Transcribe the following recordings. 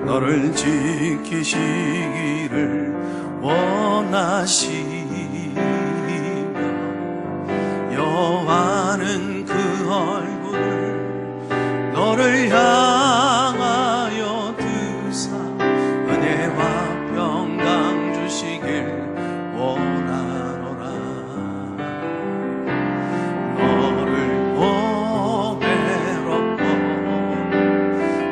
너를 지키시기를 원하시며 여호와는 그 얼굴을 너를 향하여 드사 은혜와 평강 주시길 원하노라. 너를 보배롭고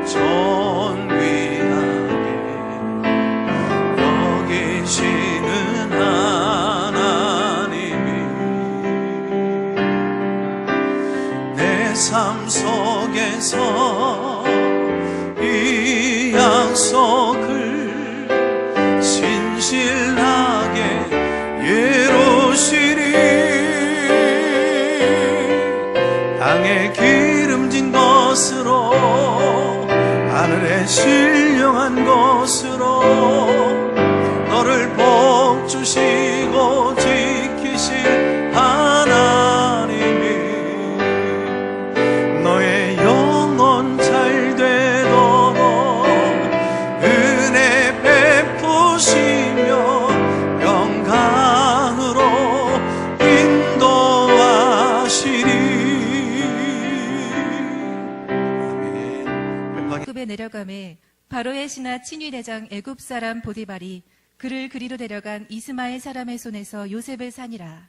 존귀하게 여기시는 하나님이 내 삶 속에서 이 약속을 신실하게 이루시리. 땅에 기름진 것으로 하늘에 신령한 것으로 너를 복 주시고 지키실 하나님이 너의 영혼 잘 되도록 은혜 베푸시며 평강으로 인도하시리. 애굽에 내려가매 바로의 신하 친위 대장 애굽 사람 보디발이 그를 그리로 데려간 이스마엘 사람의 손에서 요셉을 산이라.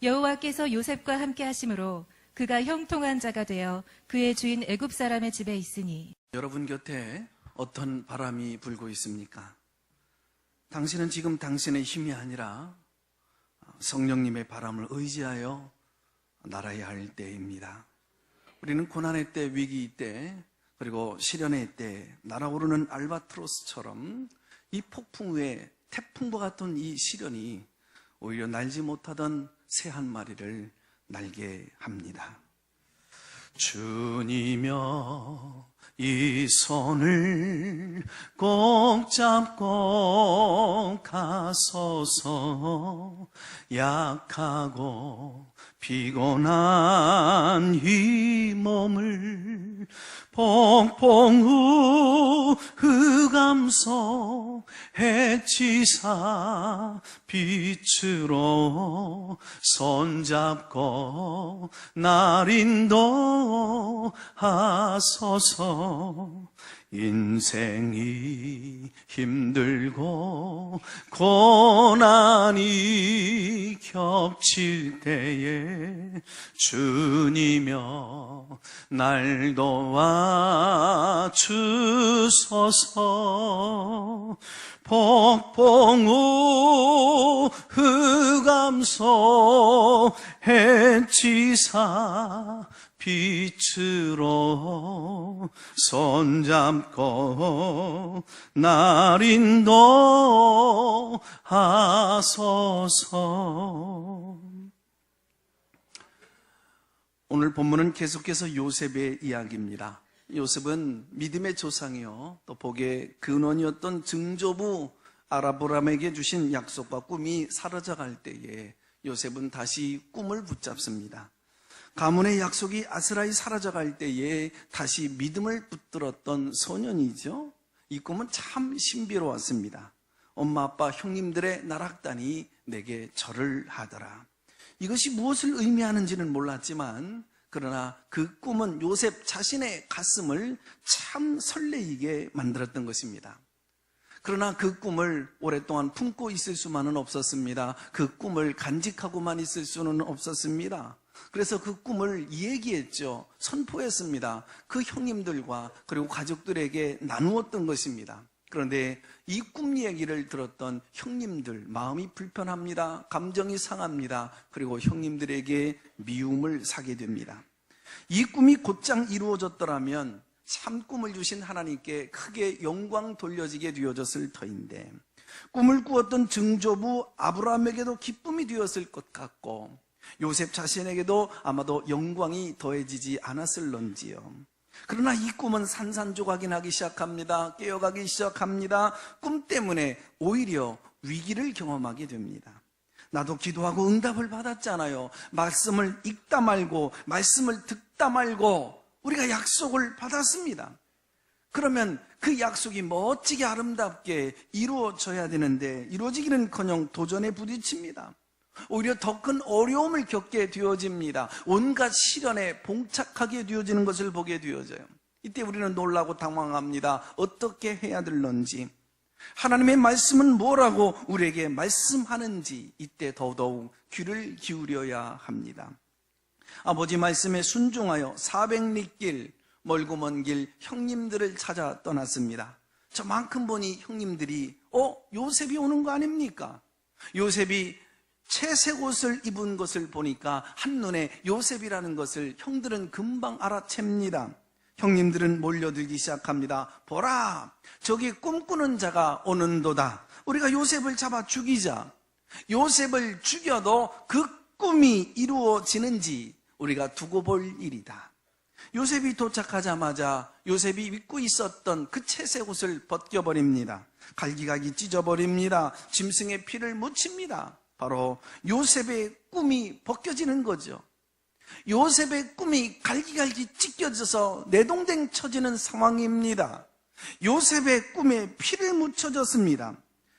여호와께서 요셉과 함께 하심으로 그가 형통한 자가 되어 그의 주인 애굽 사람의 집에 있으니. 여러분 곁에 어떤 바람이 불고 있습니까? 당신은 지금 당신의 힘이 아니라 성령님의 바람을 의지하여 날아야 할 때입니다. 우리는 고난의 때, 위기 때, 그리고 시련의 때 날아오르는 알바트로스처럼 이 폭풍 위에 태풍과 같은 이 시련이 오히려 날지 못하던 새 한 마리를 날게 합니다. 주님여 이 손을 꼭 잡고 가소서. 약하고 피곤한 이 몸을 폭풍 후 흑암속 해치사 빛으로 손잡고 날 인도하소서. 인생이 힘들고 고난이 겹칠 때에 주님여 날 도와주소서. 폭풍 후 흑암속 해치사 빛으로 손잡고 날 인도하소서. 오늘 본문은 계속해서 요셉의 이야기입니다. 요셉은 믿음의 조상이요 또 복의 근원이었던 증조부 아브라함에게 주신 약속과 꿈이 사라져갈 때에 요셉은 다시 꿈을 붙잡습니다. 가문의 약속이 아스라이 사라져갈 때에 다시 믿음을 붙들었던 소년이죠. 이 꿈은 참 신비로웠습니다. 엄마 아빠 형님들의 나락단이 내게 절을 하더라. 이것이 무엇을 의미하는지는 몰랐지만 그러나 그 꿈은 요셉 자신의 가슴을 참 설레이게 만들었던 것입니다. 그러나 그 꿈을 오랫동안 품고 있을 수만은 없었습니다. 그 꿈을 간직하고만 있을 수는 없었습니다. 그래서 그 꿈을 얘기했죠. 선포했습니다. 그 형님들과 그리고 가족들에게 나누었던 것입니다. 그런데 이 꿈 얘기를 들었던 형님들 마음이 불편합니다. 감정이 상합니다. 그리고 형님들에게 미움을 사게 됩니다. 이 꿈이 곧장 이루어졌더라면 참 꿈을 주신 하나님께 크게 영광 돌려지게 되어졌을 터인데 꿈을 꾸었던 증조부 아브라함에게도 기쁨이 되었을 것 같고 요셉 자신에게도 아마도 영광이 더해지지 않았을런지요. 그러나 이 꿈은 산산조각이 나기 시작합니다. 깨어가기 시작합니다. 꿈 때문에 오히려 위기를 경험하게 됩니다. 나도 기도하고 응답을 받았잖아요. 말씀을 읽다 말고 말씀을 듣다 말고 우리가 약속을 받았습니다. 그러면 그 약속이 멋지게 아름답게 이루어져야 되는데 이루어지기는커녕 도전에 부딪힙니다. 오히려 더 큰 어려움을 겪게 되어집니다. 온갖 시련에 봉착하게 되어지는 것을 보게 되어져요. 이때 우리는 놀라고 당황합니다. 어떻게 해야 될런지, 하나님의 말씀은 뭐라고 우리에게 말씀하는지 이때 더더욱 귀를 기울여야 합니다. 아버지 말씀에 순종하여 400리길 멀고 먼 길 형님들을 찾아 떠났습니다. 저만큼 보니 형님들이 요셉이 오는 거 아닙니까? 요셉이 채색 옷을 입은 것을 보니까 한눈에 요셉이라는 것을 형들은 금방 알아챕니다. 형님들은 몰려들기 시작합니다. 보라, 저기 꿈꾸는 자가 오는도다. 우리가 요셉을 잡아 죽이자. 요셉을 죽여도 그 꿈이 이루어지는지 우리가 두고 볼 일이다. 요셉이 도착하자마자 요셉이 입고 있었던 그 채색 옷을 벗겨버립니다. 갈기갈기 찢어버립니다. 짐승의 피를 묻힙니다. 바로 요셉의 꿈이 벗겨지는 거죠. 요셉의 꿈이 갈기갈기 찢겨져서 내동댕 쳐지는 상황입니다. 요셉의 꿈에 피를 묻혀졌습니다.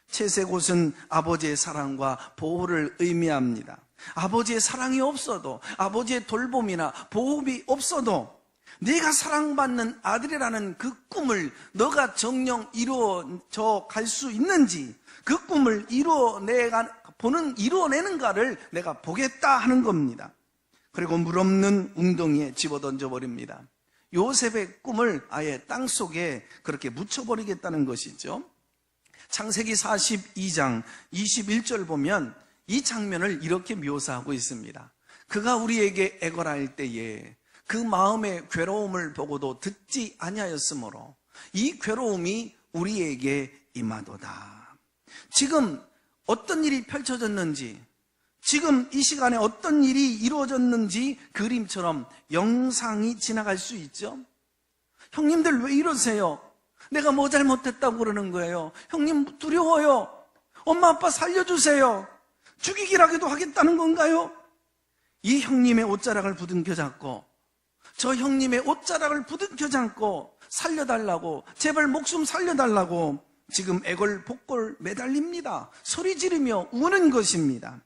채색 옷은 아버지의 사랑과 보호를 의미합니다. 아버지의 사랑이 없어도, 아버지의 돌봄이나 보호비 없어도 네가 사랑받는 아들이라는 그 꿈을 너가 정녕 이루어져 갈 수 있는지, 그 꿈을 이루어내는가를 내가 보겠다 하는 겁니다. 그리고 물 없는 웅덩이에 집어던져 버립니다. 요셉의 꿈을 아예 땅속에 그렇게 묻혀버리겠다는 것이죠. 창세기 42장 21절 보면 이 장면을 이렇게 묘사하고 있습니다. 그가 우리에게 애걸할 때에 그 마음의 괴로움을 보고도 듣지 아니하였으므로 이 괴로움이 우리에게 임하도다. 지금 어떤 일이 펼쳐졌는지, 지금 이 시간에 어떤 일이 이루어졌는지 그림처럼 영상이 지나갈 수 있죠. 형님들 왜 이러세요? 내가 뭐 잘못했다고 그러는 거예요? 형님 두려워요. 엄마 아빠 살려주세요. 죽이기라도 하겠다는 건가요? 이 형님의 옷자락을 부둥켜 잡고, 저 형님의 옷자락을 부둥켜 잡고 살려달라고, 제발 목숨 살려달라고 지금 애걸복걸 매달립니다. 소리 지르며 우는 것입니다.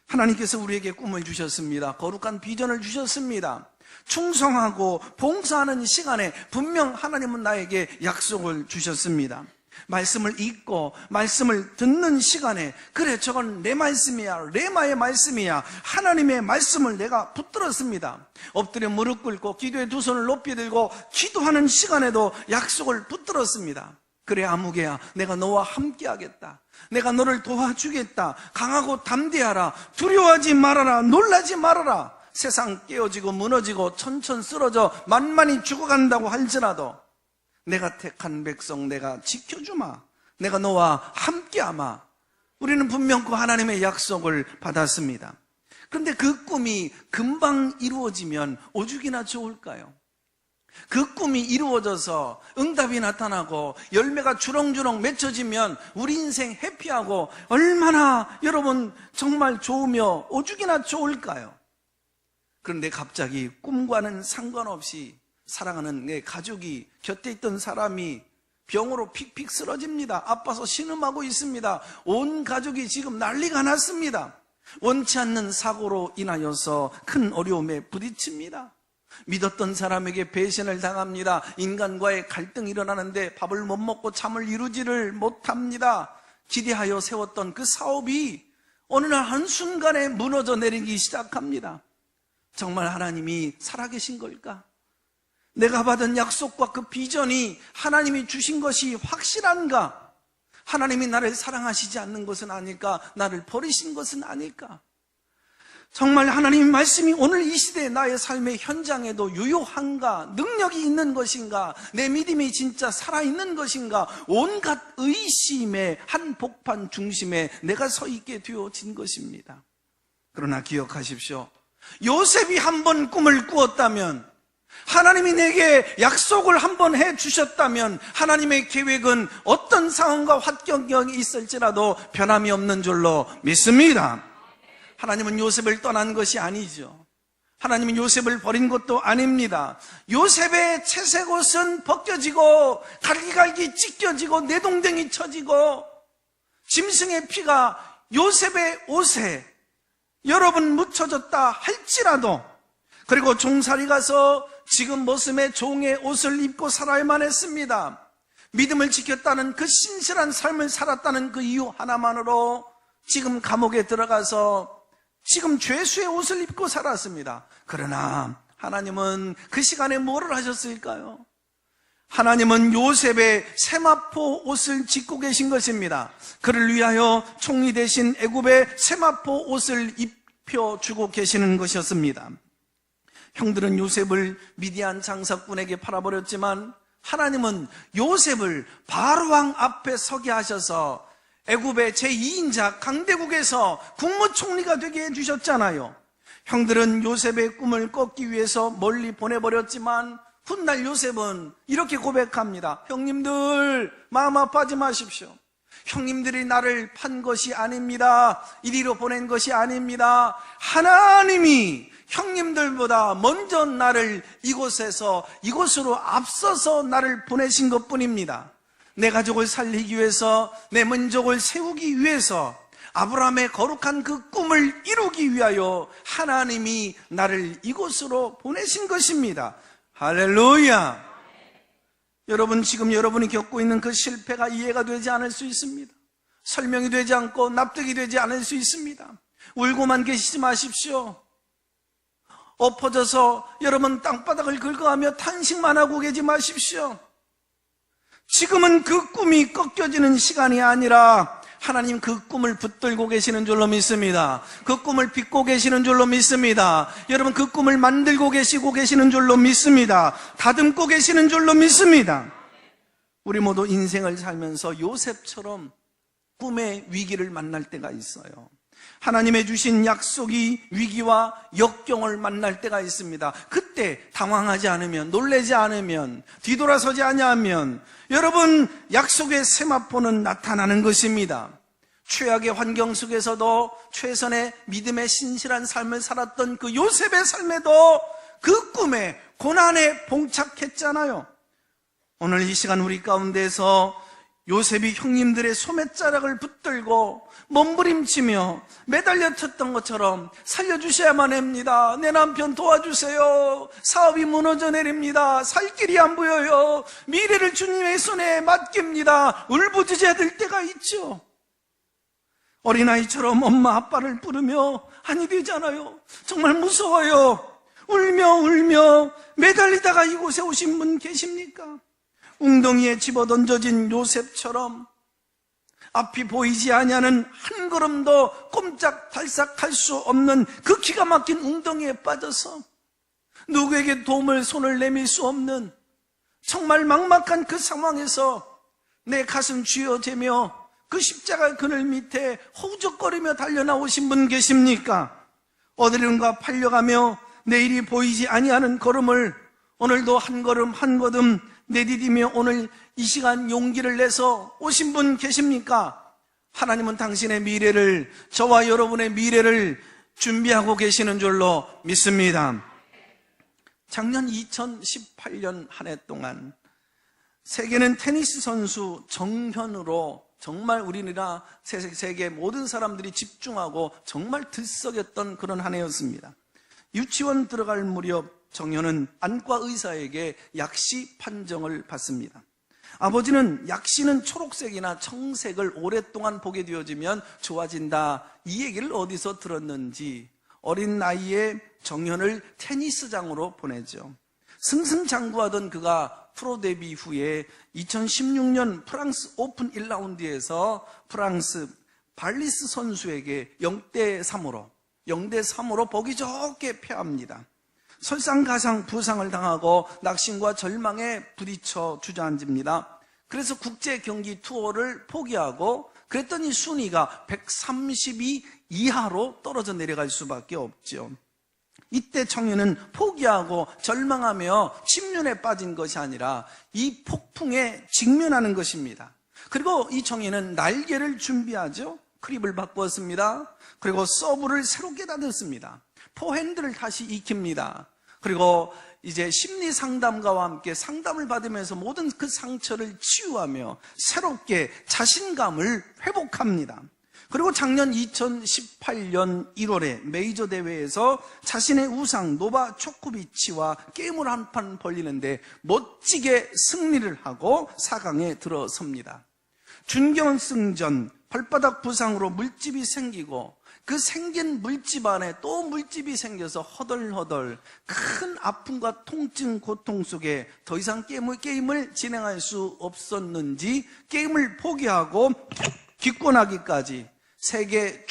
하나님께서 우리에게 꿈을 주셨습니다. 거룩한 비전을 주셨습니다. 충성하고 봉사하는 시간에 분명 하나님은 나에게 약속을 주셨습니다. 말씀을 읽고 말씀을 듣는 시간에, 그래 저건 내 말씀이야, 레마의 말씀이야, 하나님의 말씀을 내가 붙들었습니다. 엎드려 무릎 꿇고 기도에 두 손을 높이 들고 기도하는 시간에도 약속을 붙들었습니다. 그래 아무개야, 내가 너와 함께 하겠다. 내가 너를 도와주겠다. 강하고 담대하라. 두려워하지 말아라. 놀라지 말아라. 세상 깨어지고 무너지고 천천 쓰러져 만만히 죽어간다고 할지라도 내가 택한 백성 내가 지켜주마. 내가 너와 함께하마. 우리는 분명 그 하나님의 약속을 받았습니다. 그런데 그 꿈이 금방 이루어지면 오죽이나 좋을까요? 그 꿈이 이루어져서 응답이 나타나고 열매가 주렁주렁 맺혀지면 우리 인생 해피하고 얼마나 여러분 정말 좋으며 오죽이나 좋을까요? 그런데 갑자기 꿈과는 상관없이 사랑하는 내 가족이, 곁에 있던 사람이 병으로 픽픽 쓰러집니다. 아파서 신음하고 있습니다. 온 가족이 지금 난리가 났습니다. 원치 않는 사고로 인하여서 큰 어려움에 부딪힙니다. 믿었던 사람에게 배신을 당합니다. 인간과의 갈등이 일어나는데 밥을 못 먹고 잠을 이루지를 못합니다. 기대하여 세웠던 그 사업이 어느 날 한순간에 무너져 내리기 시작합니다. 정말 하나님이 살아계신 걸까? 내가 받은 약속과 그 비전이 하나님이 주신 것이 확실한가? 하나님이 나를 사랑하시지 않는 것은 아닐까? 나를 버리신 것은 아닐까? 정말 하나님의 말씀이 오늘 이 시대의 나의 삶의 현장에도 유효한가? 능력이 있는 것인가? 내 믿음이 진짜 살아있는 것인가? 온갖 의심의 한복판 중심에 내가 서 있게 되어진 것입니다. 그러나 기억하십시오. 요셉이 한번 꿈을 꾸었다면, 하나님이 내게 약속을 한번 해주셨다면 하나님의 계획은 어떤 상황과 환경이 있을지라도 변함이 없는 줄로 믿습니다. 하나님은 요셉을 떠난 것이 아니죠. 하나님은 요셉을 버린 것도 아닙니다. 요셉의 채색 옷은 벗겨지고 갈기갈기 찢겨지고 내동댕이 쳐지고 짐승의 피가 요셉의 옷에 여러분 묻혀졌다 할지라도, 그리고 종살이 가서 지금 모습의 종의 옷을 입고 살아야만 했습니다. 믿음을 지켰다는 그 신실한 삶을 살았다는 그 이유 하나만으로 지금 감옥에 들어가서 지금 죄수의 옷을 입고 살았습니다. 그러나 하나님은 그 시간에 뭐를 하셨을까요? 하나님은 요셉의 세마포 옷을 짓고 계신 것입니다. 그를 위하여 총리 대신 애굽의 세마포 옷을 입혀주고 계시는 것이었습니다. 형들은 요셉을 미디안 장사꾼에게 팔아버렸지만 하나님은 요셉을 바로왕 앞에 서게 하셔서 애굽의 제2인자 강대국에서 국무총리가 되게 해주셨잖아요. 형들은 요셉의 꿈을 꺾기 위해서 멀리 보내버렸지만 훗날 요셉은 이렇게 고백합니다. 형님들, 마음 아파하지 마십시오. 형님들이 나를 판 것이 아닙니다. 이리로 보낸 것이 아닙니다. 하나님이 형님들보다 먼저 나를 이곳에서 이곳으로 앞서서 나를 보내신 것뿐입니다. 내 가족을 살리기 위해서, 내 민족을 세우기 위해서, 아브라함의 거룩한 그 꿈을 이루기 위하여 하나님이 나를 이곳으로 보내신 것입니다. 할렐루야. 여러분, 지금 여러분이 겪고 있는 그 실패가 이해가 되지 않을 수 있습니다. 설명이 되지 않고 납득이 되지 않을 수 있습니다. 울고만 계시지 마십시오. 엎어져서 여러분 땅바닥을 긁어가며 탄식만 하고 계지 마십시오. 지금은 그 꿈이 꺾여지는 시간이 아니라 하나님 그 꿈을 붙들고 계시는 줄로 믿습니다. 그 꿈을 빚고 계시는 줄로 믿습니다. 여러분, 그 꿈을 만들고 계시는 줄로 믿습니다. 다듬고 계시는 줄로 믿습니다. 우리 모두 인생을 살면서 요셉처럼 꿈의 위기를 만날 때가 있어요. 하나님의 주신 약속이 위기와 역경을 만날 때가 있습니다. 그때 당황하지 않으면, 놀라지 않으면, 뒤돌아서지 않으면 여러분, 약속의 세마포는 나타나는 것입니다. 최악의 환경 속에서도 최선의 믿음의 신실한 삶을 살았던 그 요셉의 삶에도 그 꿈에 고난에 봉착했잖아요. 오늘 이 시간 우리 가운데서 요셉이 형님들의 소매자락을 붙들고 몸부림치며 매달려 쳤던 것처럼 살려주셔야만 합니다. 내 남편 도와주세요. 사업이 무너져 내립니다. 살 길이 안 보여요. 미래를 주님의 손에 맡깁니다. 울부짖어야 될 때가 있죠. 어린아이처럼 엄마 아빠를 부르며 아니 되잖아요. 정말 무서워요. 울며 매달리다가 이곳에 오신 분 계십니까? 웅덩이에 집어던져진 요셉처럼 앞이 보이지 아니하는 한 걸음도 꼼짝달싹할 수 없는 그 기가 막힌 웅덩이에 빠져서 누구에게 도움을 손을 내밀 수 없는 정말 막막한 그 상황에서 내 가슴 쥐어재며 그 십자가 그늘 밑에 허우적거리며 달려나오신 분 계십니까? 어디론가 팔려가며 내일이 보이지 아니하는 걸음을 오늘도 한 걸음 한 걸음 내디디며 오늘 이 시간 용기를 내서 오신 분 계십니까? 하나님은 당신의 미래를, 저와 여러분의 미래를 준비하고 계시는 줄로 믿습니다. 작년 2018년 한 해 동안 세계는 테니스 선수 정현으로 정말 우리나라 세계 모든 사람들이 집중하고 정말 들썩였던 그런 한 해였습니다. 유치원 들어갈 무렵 정현은 안과 의사에게 약시 판정을 받습니다. 아버지는 약시는 초록색이나 청색을 오랫동안 보게 되어지면 좋아진다, 이 얘기를 어디서 들었는지 어린 나이에 정현을 테니스장으로 보내죠. 승승장구하던 그가 프로 데뷔 후에 2016년 프랑스 오픈 1라운드에서 프랑스 발리스 선수에게 0대3으로 보기 좋게 패합니다. 설상가상 부상을 당하고 낙심과 절망에 부딪혀 주저앉습니다. 그래서 국제 경기 투어를 포기하고 그랬더니 순위가 132 이하로 떨어져 내려갈 수밖에 없죠. 이때 청년은 포기하고 절망하며 침륜에 빠진 것이 아니라 이 폭풍에 직면하는 것입니다. 그리고 이 청년은 날개를 준비하죠. 크립을 바꾸었습니다. 그리고 서브를 새롭게 다듬습니다. 포핸드를 다시 익힙니다. 그리고 이제 심리 상담가와 함께 상담을 받으면서 모든 그 상처를 치유하며 새롭게 자신감을 회복합니다. 그리고 작년 2018년 1월에 메이저 대회에서 자신의 우상 노바 초코비치와 게임을 한 판 벌리는데 멋지게 승리를 하고 4강에 들어섭니다. 준결승전 발바닥 부상으로 물집이 생기고 그 생긴 물집 안에 또 물집이 생겨서 허덜허덜 큰 아픔과 통증, 고통 속에 더 이상 게임을 진행할 수 없었는지 게임을 포기하고 기권하기까지 세계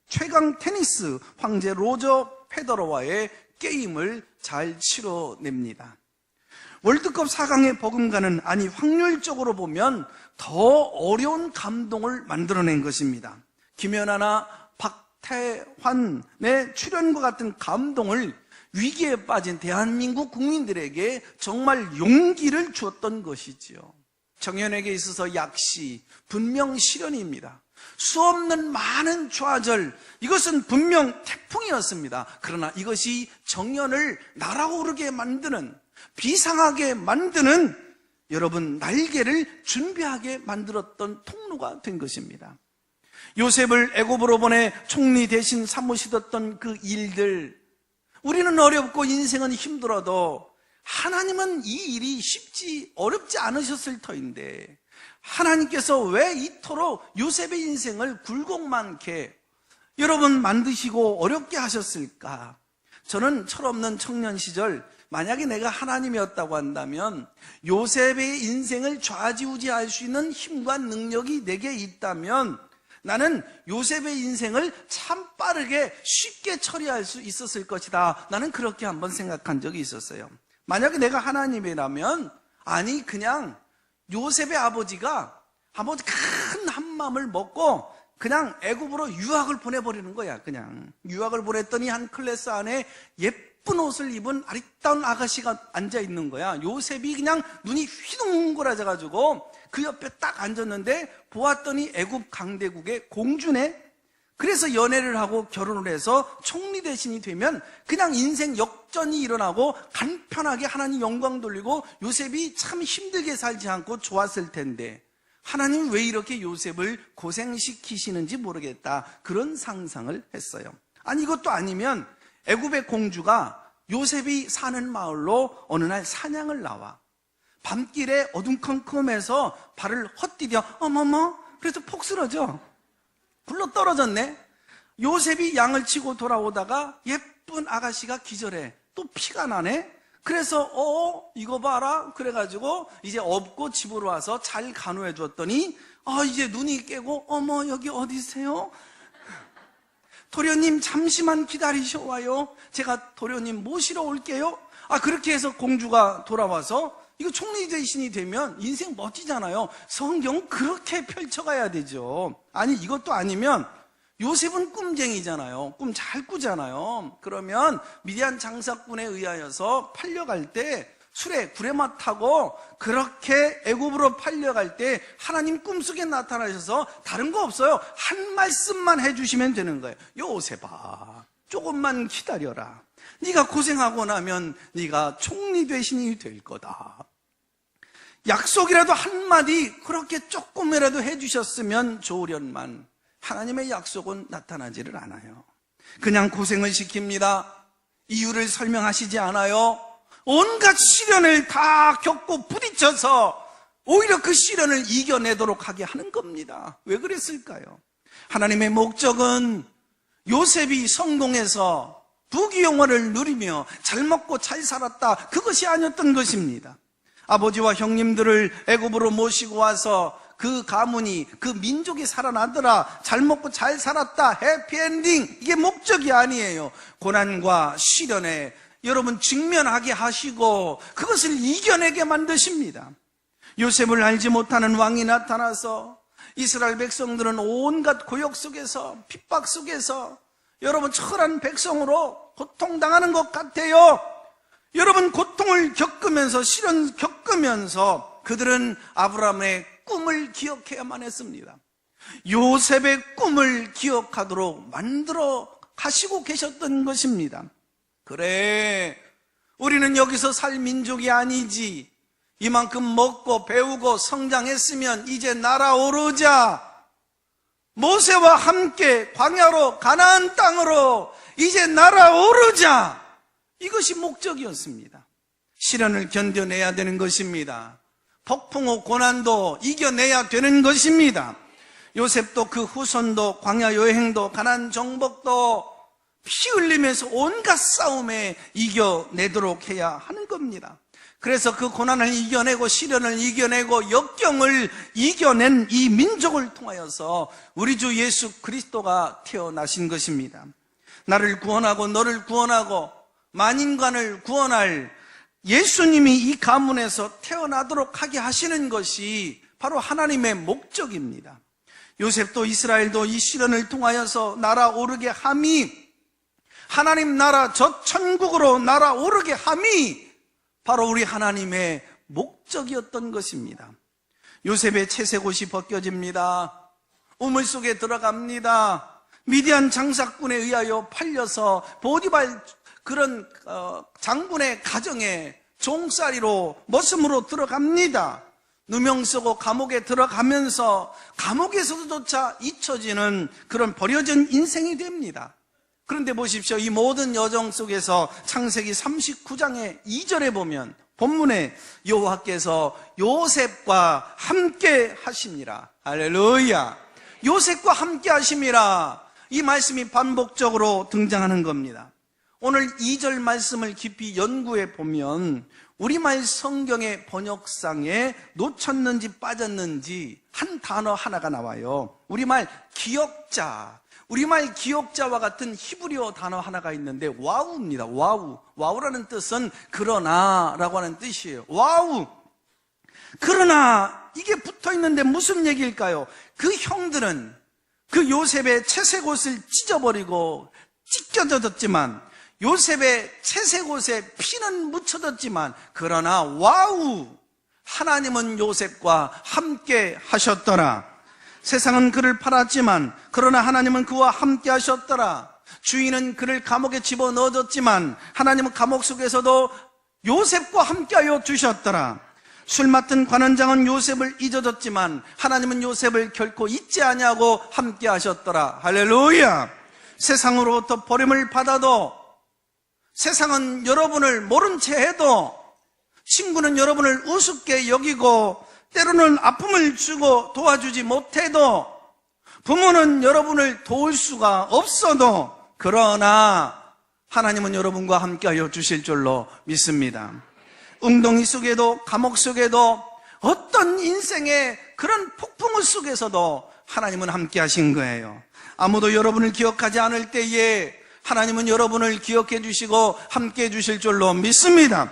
최강 테니스 황제 로저 페더러와의 게임을 잘 치러냅니다. 월드컵 4강에 버금가는, 아니 확률적으로 보면 더 어려운 감동을 만들어낸 것입니다. 김연아나 박태환의 출연과 같은 감동을 위기에 빠진 대한민국 국민들에게 정말 용기를 주었던 것이지요. 정연에게 있어서 약시, 분명 시련입니다. 수없는 많은 좌절, 이것은 분명 태풍이었습니다. 그러나 이것이 정연을 날아오르게 만드는, 비상하게 만드는, 여러분 날개를 준비하게 만들었던 통로가 된 것입니다. 요셉을 애굽으로 보내 총리 대신 사모시던 그 일들, 우리는 어렵고 인생은 힘들어도 하나님은 이 일이 어렵지 않으셨을 터인데 하나님께서 왜 이토록 요셉의 인생을 굴곡만게 여러분 만드시고 어렵게 하셨을까? 저는 철없는 청년 시절 만약에 내가 하나님이었다고 한다면 요셉의 인생을 좌지우지할 수 있는 힘과 능력이 내게 있다면 나는 요셉의 인생을 참 빠르게 쉽게 처리할 수 있었을 것이다. 나는 그렇게 한번 생각한 적이 있었어요. 만약에 내가 하나님이라면, 아니 그냥 요셉의 아버지가 큰 한맘을 먹고 그냥 애굽으로 유학을 보내버리는 거야. 그냥 유학을 보냈더니 한 클래스 안에 예쁜 옷을 입은 아리따운 아가씨가 앉아있는 거야. 요셉이 그냥 눈이 휘둥그레져가지고 그 옆에 딱 앉았는데 보았더니 애굽 강대국의 공주네. 그래서 연애를 하고 결혼을 해서 총리 대신이 되면 그냥 인생 역전이 일어나고 간편하게 하나님 영광 돌리고 요셉이 참 힘들게 살지 않고 좋았을 텐데 하나님 왜 이렇게 요셉을 고생시키시는지 모르겠다. 그런 상상을 했어요. 아니 이것도 아니면 애굽의 공주가 요셉이 사는 마을로 어느 날 사냥을 나와. 밤길에 어둠컴컴해서 발을 헛디뎌 어머머 그래서 폭 쓰러져. 굴러 떨어졌네. 요셉이 양을 치고 돌아오다가 예쁜 아가씨가 기절해. 또 피가 나네. 그래서 이거 봐라. 그래가지고 이제 업고 집으로 와서 잘 간호해 줬더니 이제 눈이 깨고 어머 여기 어디세요? 도련님 잠시만 기다리셔와요. 제가 도련님 모시러 올게요. 그렇게 해서 공주가 돌아와서 이거 총리 대신이 되면 인생 멋지잖아요. 성경 그렇게 펼쳐가야 되죠. 아니 이것도 아니면 요셉은 꿈쟁이잖아요. 꿈 잘 꾸잖아요. 그러면 미디안 장사꾼에 의하여서 팔려갈 때 술에 구레마 타고 그렇게 애굽으로 팔려갈 때 하나님 꿈속에 나타나셔서 다른 거 없어요. 한 말씀만 해주시면 되는 거예요. 요셉아 조금만 기다려라. 네가 고생하고 나면 네가 총리 대신이 될 거다. 약속이라도 한마디 그렇게 조금이라도 해주셨으면 좋으련만 하나님의 약속은 나타나지를 않아요. 그냥 고생을 시킵니다. 이유를 설명하시지 않아요. 온갖 시련을 다 겪고 부딪혀서 오히려 그 시련을 이겨내도록 하게 하는 겁니다. 왜 그랬을까요? 하나님의 목적은 요셉이 성공해서 부귀영화를 누리며 잘 먹고 잘 살았다, 그것이 아니었던 것입니다. 아버지와 형님들을 애굽으로 모시고 와서 그 가문이, 그 민족이 살아나더라, 잘 먹고 잘 살았다, 해피엔딩, 이게 목적이 아니에요. 고난과 시련에 여러분 직면하게 하시고 그것을 이겨내게 만드십니다. 요셉을 알지 못하는 왕이 나타나서 이스라엘 백성들은 온갖 고역 속에서, 핍박 속에서 여러분 처절한 백성으로 고통당하는 것 같아요. 여러분 고통을 겪으면서, 시련 겪으면서 그들은 아브라함의 꿈을 기억해야만 했습니다. 요셉의 꿈을 기억하도록 만들어 가시고 계셨던 것입니다. 그래, 우리는 여기서 살 민족이 아니지. 이만큼 먹고 배우고 성장했으면 이제 날아오르자. 모세와 함께 광야로 가나안 땅으로 이제 날아오르자. 이것이 목적이었습니다. 시련을 견뎌내야 되는 것입니다. 폭풍우 고난도 이겨내야 되는 것입니다. 요셉도 그 후손도 광야 여행도 가나안 정복도 피 흘리면서 온갖 싸움에 이겨내도록 해야 하는 겁니다. 그래서 그 고난을 이겨내고 시련을 이겨내고 역경을 이겨낸 이 민족을 통하여서 우리 주 예수 그리스도가 태어나신 것입니다. 나를 구원하고 너를 구원하고 만인간을 구원할 예수님이 이 가문에서 태어나도록 하게 하시는 것이 바로 하나님의 목적입니다. 요셉도 이스라엘도 이 시련을 통하여서 날아오르게 함이, 하나님 나라 저 천국으로 날아오르게 함이 바로 우리 하나님의 목적이었던 것입니다. 요셉의 채색옷이 벗겨집니다. 우물 속에 들어갑니다. 미디안 장사꾼에 의하여 팔려서 보디발 그런 장군의 가정에 종살이로 머슴으로 들어갑니다. 누명 쓰고 감옥에 들어가면서 감옥에서조차 잊혀지는 그런 버려진 인생이 됩니다. 그런데 보십시오. 이 모든 여정 속에서 창세기 39장의 2절에 보면 본문에 여호와께서 요셉과 함께 하심이라. 할렐루야. 요셉과 함께 하심이라. 이 말씀이 반복적으로 등장하는 겁니다. 오늘 2절 말씀을 깊이 연구해 보면 우리말 성경의 번역상에 놓쳤는지 빠졌는지 한 단어 하나가 나와요. 우리말 기억자. 우리말 기억자와 같은 히브리어 단어 하나가 있는데 와우입니다. 와우. 와우라는 뜻은 그러나라고 하는 뜻이에요. 와우. 그러나 이게 붙어 있는데 무슨 얘기일까요? 그 형들은 그 요셉의 채색옷을 찢어버리고 찢겨졌지만 요셉의 채색옷에 피는 묻혀졌지만 그러나 와우. 하나님은 요셉과 함께 하셨더라. 세상은 그를 팔았지만 그러나 하나님은 그와 함께 하셨더라. 주인은 그를 감옥에 집어넣어줬지만 하나님은 감옥 속에서도 요셉과 함께하여 주셨더라. 술 맡은 관원장은 요셉을 잊어줬지만 하나님은 요셉을 결코 잊지 아니하고 함께 하셨더라. 할렐루야. 세상으로부터 버림을 받아도, 세상은 여러분을 모른 채 해도, 친구는 여러분을 우습게 여기고 때로는 아픔을 주고 도와주지 못해도, 부모는 여러분을 도울 수가 없어도, 그러나 하나님은 여러분과 함께하여 주실 줄로 믿습니다. 웅덩이 속에도 감옥 속에도 어떤 인생의 그런 폭풍우 속에서도 하나님은 함께하신 거예요. 아무도 여러분을 기억하지 않을 때에 하나님은 여러분을 기억해 주시고 함께해 주실 줄로 믿습니다.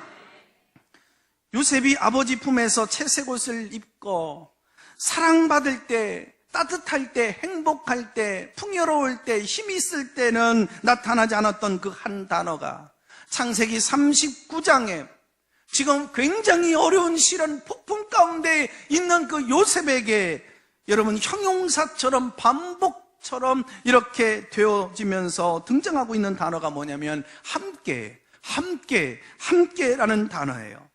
요셉이 아버지 품에서 채색옷을 입고 사랑받을 때, 따뜻할 때, 행복할 때, 풍요로울 때, 힘이 있을 때는 나타나지 않았던 그 한 단어가 창세기 39장에 지금 굉장히 어려운 시련 폭풍 가운데 있는 그 요셉에게 여러분 형용사처럼 반복처럼 이렇게 되어지면서 등장하고 있는 단어가 뭐냐면 함께라는 단어예요.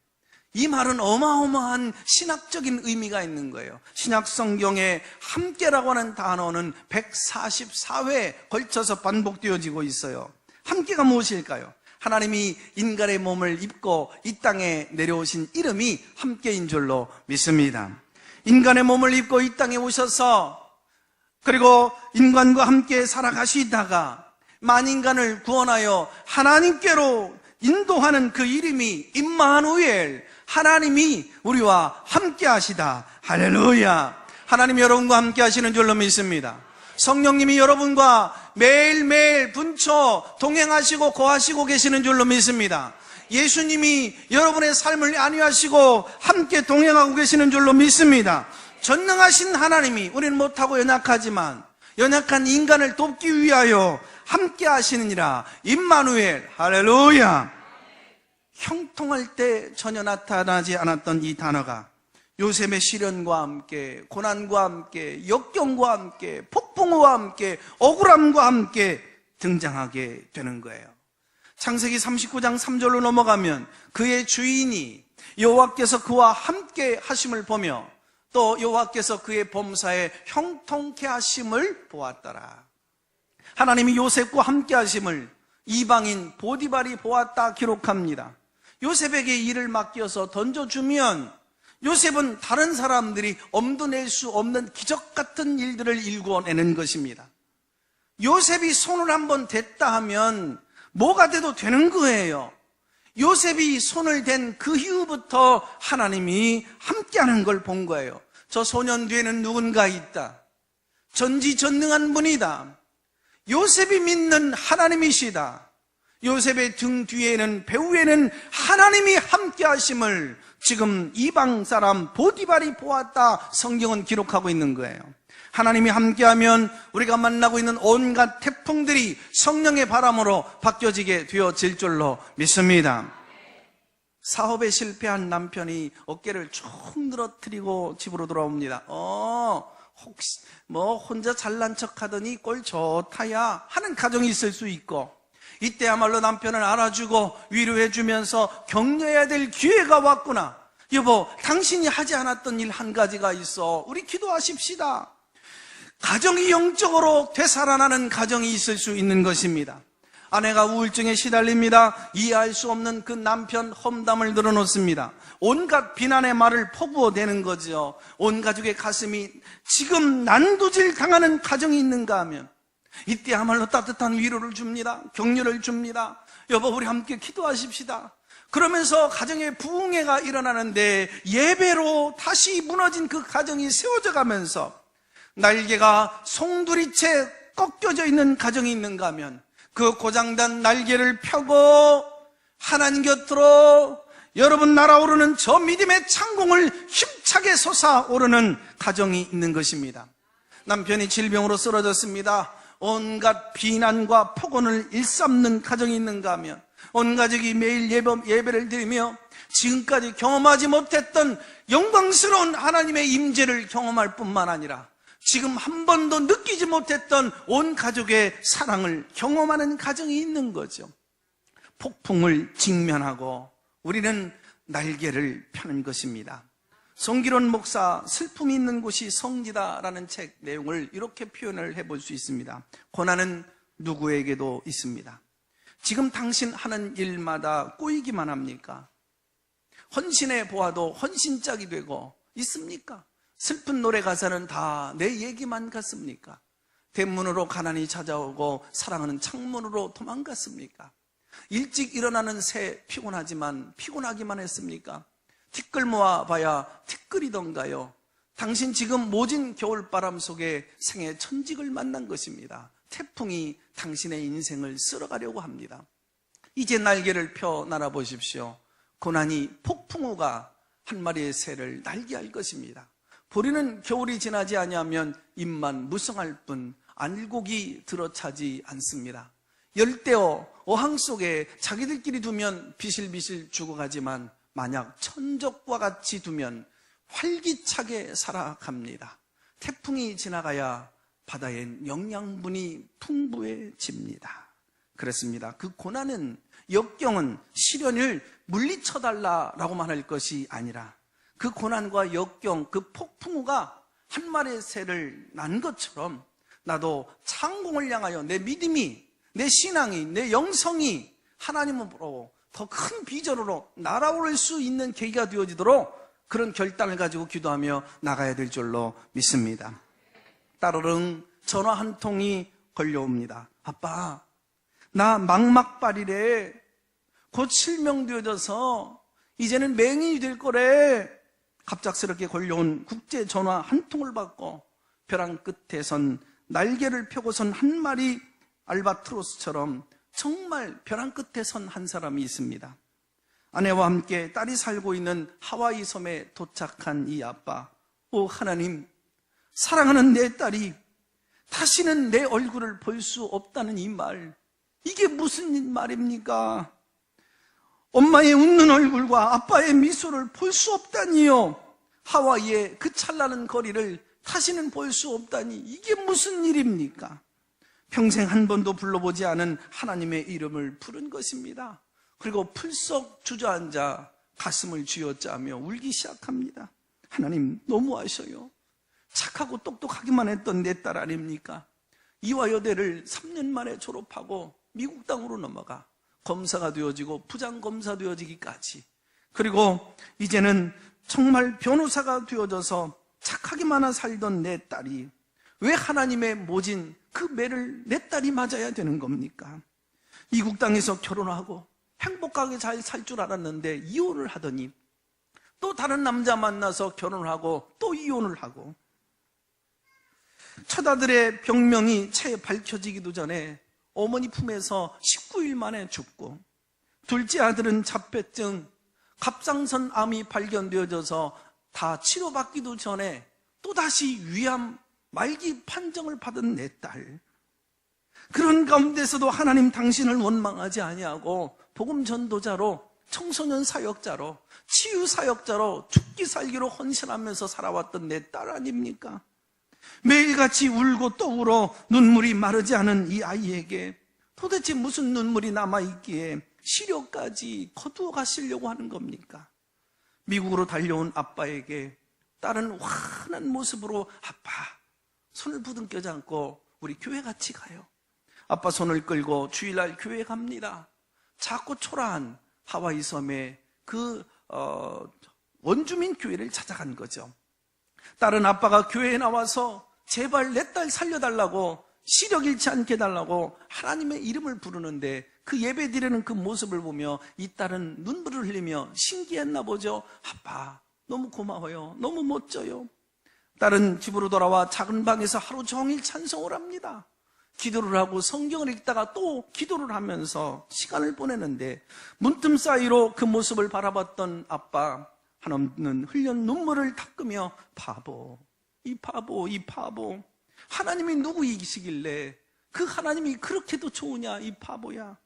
이 말은 어마어마한 신학적인 의미가 있는 거예요. 신약 성경에 함께라고 하는 단어는 144회 걸쳐서 반복되어지고 있어요. 함께가 무엇일까요? 하나님이 인간의 몸을 입고 이 땅에 내려오신 이름이 함께인 줄로 믿습니다. 인간의 몸을 입고 이 땅에 오셔서 그리고 인간과 함께 살아가시다가 만인간을 구원하여 하나님께로 인도하는 그 이름이 임마누엘, 하나님이 우리와 함께 하시다. 할렐루야. 하나님 여러분과 함께 하시는 줄로 믿습니다. 성령님이 여러분과 매일매일 분초 동행하시고 거하시고 계시는 줄로 믿습니다. 예수님이 여러분의 삶을 안위하시고 함께 동행하고 계시는 줄로 믿습니다. 전능하신 하나님이, 우리는 못하고 연약하지만 연약한 인간을 돕기 위하여 함께 하시느니라. 임마누엘. 할렐루야. 형통할 때 전혀 나타나지 않았던 이 단어가 요셉의 시련과 함께, 고난과 함께, 역경과 함께, 폭풍우와 함께, 억울함과 함께 등장하게 되는 거예요. 창세기 39장 3절로 넘어가면 그의 주인이 여호와께서 그와 함께 하심을 보며 또 여호와께서 그의 범사에 형통케 하심을 보았더라. 하나님이 요셉과 함께 하심을 이방인 보디발이 보았다 기록합니다. 요셉에게 일을 맡겨서 던져주면 요셉은 다른 사람들이 엄두 낼 수 없는 기적 같은 일들을 일궈내는 것입니다. 요셉이 손을 한번 댔다 하면 뭐가 돼도 되는 거예요. 요셉이 손을 댄 그 이후부터 하나님이 함께하는 걸 본 거예요. 저 소년 뒤에는 누군가 있다. 전지전능한 분이다. 요셉이 믿는 하나님이시다. 요셉의 등 뒤에는 배후에는 하나님이 함께하심을 지금 이방 사람 보디발이 보았다 성경은 기록하고 있는 거예요. 하나님이 함께하면 우리가 만나고 있는 온갖 태풍들이 성령의 바람으로 바뀌어지게 되어질 줄로 믿습니다. 사업에 실패한 남편이 어깨를 쭉 늘어뜨리고 집으로 돌아옵니다. 혹시 혼자 잘난 척 하더니 꼴 좋다야 하는 가정이 있을 수 있고, 이때야말로 남편을 알아주고 위로해주면서 격려해야 될 기회가 왔구나. 여보, 당신이 하지 않았던 일 한 가지가 있어. 우리 기도하십시다. 가정이 영적으로 되살아나는 가정이 있을 수 있는 것입니다. 아내가 우울증에 시달립니다. 이해할 수 없는 그 남편 험담을 늘어놓습니다. 온갖 비난의 말을 퍼부어대는 거죠. 온 가족의 가슴이 지금 난도질 당하는 가정이 있는가 하면 이때야말로 따뜻한 위로를 줍니다. 격려를 줍니다. 여보, 우리 함께 기도하십시다. 그러면서 가정의 부흥회가 일어나는데 예배로 다시 무너진 그 가정이 세워져 가면서 날개가 송두리째 꺾여져 있는 가정이 있는가 하면 그 고장난 날개를 펴고 하나님 곁으로 여러분 날아오르는 저 믿음의 창공을 힘차게 솟아오르는 가정이 있는 것입니다. 남편이 질병으로 쓰러졌습니다. 온갖 비난과 폭언을 일삼는 가정이 있는가 하면 온 가족이 매일 예배를 드리며 지금까지 경험하지 못했던 영광스러운 하나님의 임재를 경험할 뿐만 아니라 지금 한 번도 느끼지 못했던 온 가족의 사랑을 경험하는 가정이 있는 거죠. 폭풍을 직면하고 우리는 날개를 펴는 것입니다. 송기론 목사 슬픔이 있는 곳이 성지다라는 책 내용을 이렇게 표현을 해볼 수 있습니다. 고난은 누구에게도 있습니다. 지금 당신 하는 일마다 꼬이기만 합니까? 헌신해 보아도 헌신짝이 되고 있습니까? 슬픈 노래 가사는 다 내 얘기만 같습니까? 대문으로 가난이 찾아오고 사랑하는 창문으로 도망갔습니까? 일찍 일어나는 새 피곤하지만 피곤하기만 했습니까? 티끌 모아봐야 티끌이던가요? 당신 지금 모진 겨울바람 속에 생애 천직을 만난 것입니다. 태풍이 당신의 인생을 쓸어가려고 합니다. 이제 날개를 펴 날아보십시오. 고난이 폭풍우가 한 마리의 새를 날개할 것입니다. 보리는 겨울이 지나지 아니하면 잎만 무성할 뿐 알곡이 들어차지 않습니다. 열대어 어항 속에 자기들끼리 두면 비실비실 죽어가지만 만약 천적과 같이 두면 활기차게 살아갑니다. 태풍이 지나가야 바다엔 영양분이 풍부해집니다. 그렇습니다. 그 고난은, 역경은, 시련을 물리쳐달라라고만 할 것이 아니라 그 고난과 역경, 그 폭풍우가 한 마리의 새를 난 것처럼 나도 창공을 향하여 내 믿음이, 내 신앙이, 내 영성이 하나님으로 더 큰 비전으로 날아오를 수 있는 계기가 되어지도록 그런 결단을 가지고 기도하며 나가야 될 줄로 믿습니다. 따르릉 전화 한 통이 걸려옵니다. 아빠, 나 망막발이래. 곧 실명되어져서 이제는 맹인이 될 거래. 갑작스럽게 걸려온 국제 전화 한 통을 받고 벼랑 끝에 선 날개를 펴고 선 한 마리 알바트로스처럼 정말 벼랑 끝에 선 한 사람이 있습니다. 아내와 함께 딸이 살고 있는 하와이 섬에 도착한 이 아빠, 오 하나님, 사랑하는 내 딸이 다시는 내 얼굴을 볼 수 없다는 이 말, 이게 무슨 말입니까? 엄마의 웃는 얼굴과 아빠의 미소를 볼 수 없다니요. 하와이의 그 찬란한 거리를 다시는 볼 수 없다니, 이게 무슨 일입니까? 평생 한 번도 불러보지 않은 하나님의 이름을 부른 것입니다. 그리고 풀썩 주저앉아 가슴을 쥐어짜며 울기 시작합니다. 하나님 너무하셔요. 착하고 똑똑하기만 했던 내 딸 아닙니까? 이화여대를 3년 만에 졸업하고 미국 땅으로 넘어가 검사가 되어지고 부장검사 되어지기까지, 그리고 이제는 정말 변호사가 되어져서 착하기만 살던 내 딸이 왜 하나님의 모진 그 매를 내 딸이 맞아야 되는 겁니까? 미국 땅에서 결혼하고 행복하게 잘 살 줄 알았는데 이혼을 하더니 또 다른 남자 만나서 결혼하고 또 이혼을 하고, 처자들의 병명이 채 밝혀지기도 전에 어머니 품에서 19일 만에 죽고, 둘째 아들은 자폐증, 갑상선 암이 발견되어져서 다 치료받기도 전에 또다시 위암 말기 판정을 받은 내 딸. 그런 가운데서도 하나님 당신을 원망하지 아니하고 복음 전도자로, 청소년 사역자로, 치유 사역자로 죽기 살기로 헌신하면서 살아왔던 내 딸 아닙니까? 매일같이 울고 또 울어 눈물이 마르지 않은 이 아이에게 도대체 무슨 눈물이 남아있기에 시력까지 거두어 가시려고 하는 겁니까? 미국으로 달려온 아빠에게 딸은 환한 모습으로 아빠 손을 부둥켜 잡고 우리 교회 같이 가요. 아빠 손을 끌고 주일날 교회 갑니다. 작고 초라한 하와이 섬의 그 원주민 교회를 찾아간 거죠. 딸은 아빠가 교회에 나와서 제발 내 딸 살려달라고, 시력 잃지 않게 해달라고 하나님의 이름을 부르는데 그 예배 드리는 그 모습을 보며 이 딸은 눈물을 흘리며 신기했나 보죠. 아빠 너무 고마워요. 너무 멋져요. 딸은 집으로 돌아와 작은 방에서 하루 종일 찬송을 합니다. 기도를 하고 성경을 읽다가 또 기도를 하면서 시간을 보내는데 문틈 사이로 그 모습을 바라봤던 아빠 한없는 흘린 눈물을 닦으며 바보, 이 바보, 이 바보, 하나님이 누구이시길래 그 하나님이 그렇게도 좋으냐, 이 바보야.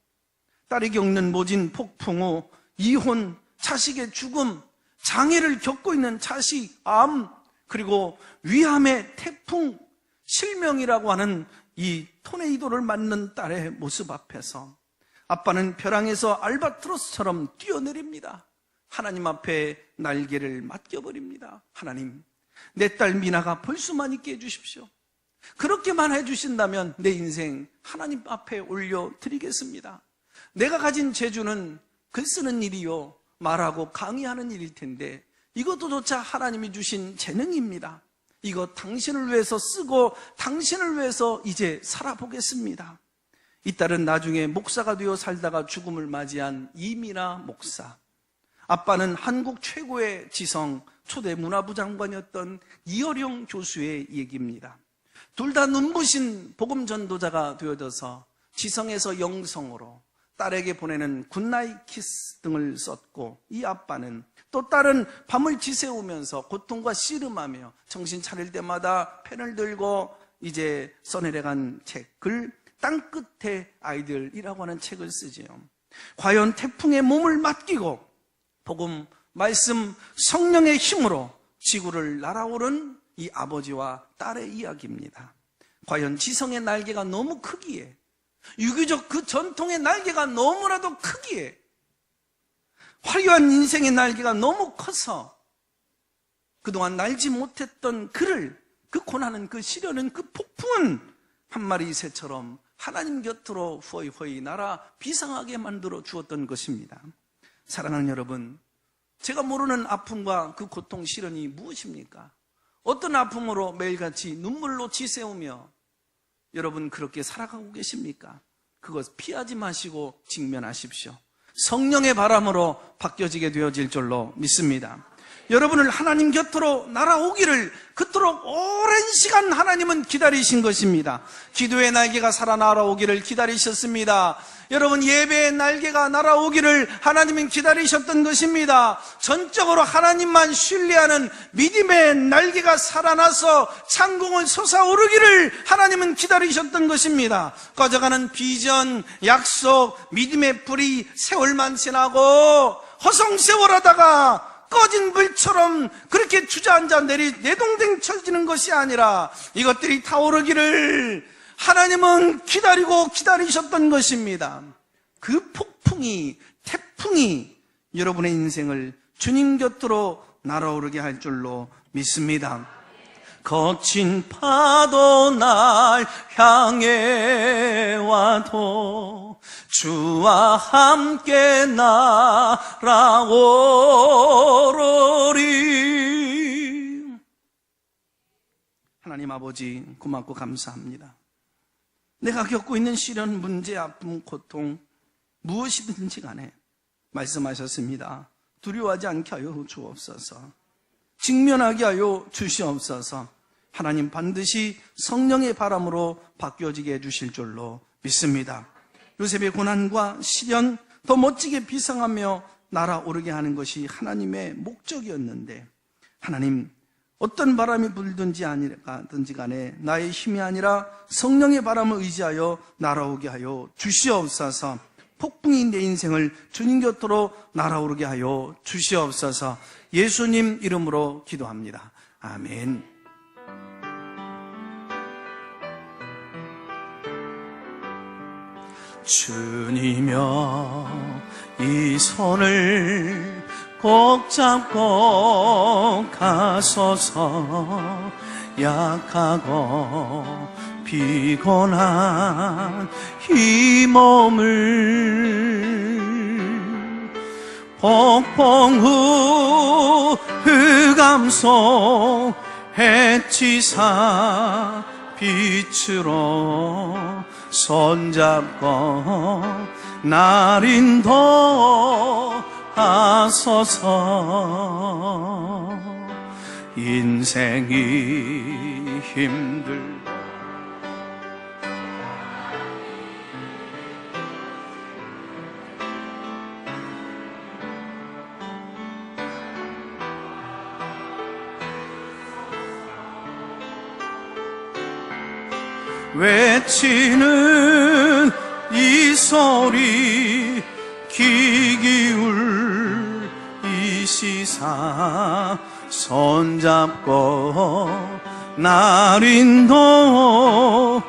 딸이 겪는 모진 폭풍우, 이혼, 자식의 죽음, 장애를 겪고 있는 자식, 암, 그리고 위암의 태풍, 실명이라고 하는 이 토네이도를 맞는 딸의 모습 앞에서 아빠는 벼랑에서 알바트로스처럼 뛰어내립니다. 하나님 앞에 날개를 맡겨버립니다. 하나님, 내 딸 미나가 볼 수만 있게 해주십시오. 그렇게만 해주신다면 내 인생 하나님 앞에 올려드리겠습니다. 내가 가진 재주는 글 쓰는 일이요, 말하고 강의하는 일일 텐데 이것도조차 하나님이 주신 재능입니다. 이거 당신을 위해서 쓰고 당신을 위해서 이제 살아보겠습니다. 이 딸은 나중에 목사가 되어 살다가 죽음을 맞이한 이민아 목사, 아빠는 한국 최고의 지성 초대 문화부 장관이었던 이어령 교수의 얘기입니다. 둘 다 눈부신 복음 전도자가 되어져서 지성에서 영성으로 딸에게 보내는 굿나잇 키스 등을 썼고, 이 아빠는 또 딸은 밤을 지새우면서 고통과 씨름하며 정신 차릴 때마다 펜을 들고 이제 써내려간 책, 글 땅끝의 아이들이라고 하는 책을 쓰지요. 과연 태풍에 몸을 맡기고 복음, 말씀, 성령의 힘으로 지구를 날아오른 이 아버지와 딸의 이야기입니다. 과연 지성의 날개가 너무 크기에, 유교적 그 전통의 날개가 너무나도 크기에, 화려한 인생의 날개가 너무 커서 그동안 날지 못했던 그를, 그 고난은, 그 시련은, 그 폭풍은 한 마리 새처럼 하나님 곁으로 허이허이 날아 비상하게 만들어 주었던 것입니다. 사랑하는 여러분, 제가 모르는 아픔과 그 고통, 시련이 무엇입니까? 어떤 아픔으로 매일같이 눈물로 지새우며 여러분 그렇게 살아가고 계십니까? 그것 피하지 마시고 직면하십시오. 성령의 바람으로 바뀌어지게 되어질 줄로 믿습니다. 여러분을 하나님 곁으로 날아오기를 그토록 오랜 시간 하나님은 기다리신 것입니다. 기도의 날개가 살아 날아오기를 기다리셨습니다. 여러분 예배의 날개가 날아오기를 하나님은 기다리셨던 것입니다. 전적으로 하나님만 신뢰하는 믿음의 날개가 살아나서 창공을 솟아오르기를 하나님은 기다리셨던 것입니다. 꺼져가는 비전, 약속, 믿음의 불이 세월만 지나고 허송세월하다가 꺼진 불처럼 그렇게 주저앉아 내동댕 쳐지는 것이 아니라 이것들이 타오르기를 하나님은 기다리고 기다리셨던 것입니다. 그 폭풍이, 태풍이 여러분의 인생을 주님 곁으로 날아오르게 할 줄로 믿습니다. 거친 파도 날 향해 와도 주와 함께 날아오르리. 하나님 아버지, 고맙고 감사합니다. 내가 겪고 있는 시련, 문제, 아픔, 고통 무엇이든지 간에 말씀하셨습니다. 두려워하지 않게 하여 주옵소서. 직면하게 하여 주시옵소서. 하나님 반드시 성령의 바람으로 바뀌어지게 해주실 줄로 믿습니다. 요셉의 고난과 시련 더 멋지게 비상하며 날아오르게 하는 것이 하나님의 목적이었는데, 하나님 어떤 바람이 불든지 아니든지 간에 나의 힘이 아니라 성령의 바람을 의지하여 날아오게 하여 주시옵소서. 폭풍이 내 인생을 주님 곁으로 날아오르게 하여 주시옵소서. 예수님 이름으로 기도합니다. 아멘. 주님여, 이 손을 꼭 잡고 가소서. 약하고 피곤한 이 몸을 폭풍 흑암속 해치사 빛으로 손잡고 날 인도하소서. 인생이 힘들고 외치는 이 소리 귀 기울 이 시사 손잡고 날 인도하소서.